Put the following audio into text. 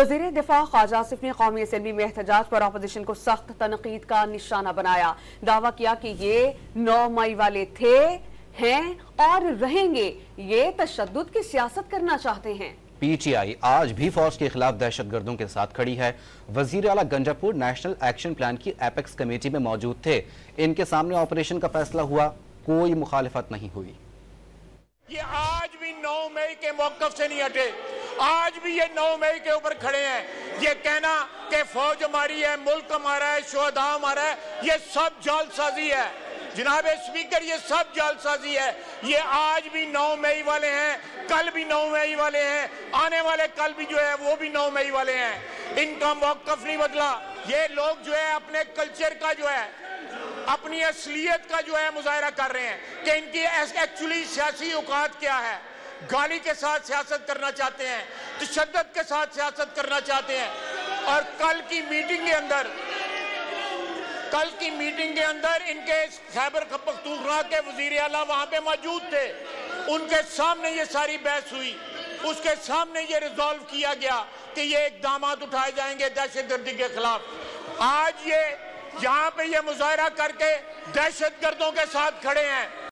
वज़ीर दिफा ख्वाजा आसिफ ने कौमी असेंबली में एहतजाज पर अपोजिशन को सख्त तनकीद का निशाना बनाया। दावा किया कि ये 9 मई वाले थे, हैं और रहेंगे। ये तशद्दुद की सियासत करना चाहते हैं। PTI आज भी फौज के खिलाफ दहशतगर्दों के साथ खड़ी है। वजीर आला गंजापुर नेशनल एक्शन प्लान की एपेक्स कमेटी में मौजूद थे। इनके सामने ऑपरेशन का फैसला हुआ, कोई मुखालिफत नहीं हुई। ये आज भी 9 मई के मौक़िफ़ से नहीं हटे, आज भी ये 9 मई के ऊपर खड़े हैं। ये कहना कि फौज हमारी है, मुल्क हमारा है, शोहदा हमारा है, ये सब जालसाजी है जनाब स्पीकर, ये सब जालसाजी है। ये आज भी 9 मई वाले हैं, कल भी 9 मई वाले हैं, आने वाले कल भी जो है वो भी 9 मई वाले हैं। इनका मौक़िफ़ नहीं बदला। ये लोग जो है अपने कल्चर का जो है, अपनी असलियत का जो है मुजाहरा कर रहे हैं कि इनकी एक्चुअली सियासी औकात क्या है। गाली के साथ सियासत करना चाहते हैं, तशद्दुद के साथ सियासत करना चाहते हैं। और कल की मीटिंग के अंदर इनके खैबर पख्तूनख्वा के वजीर आला वहां पे मौजूद थे। उनके सामने ये सारी बहस हुई, उसके सामने ये रिजॉल्व किया गया कि ये इकदामात उठाए जाएंगे दहशतगर्दी के खिलाफ। आज ये यहाँ पे ये मुजाहरा करके दहशतगर्दों के साथ खड़े हैं।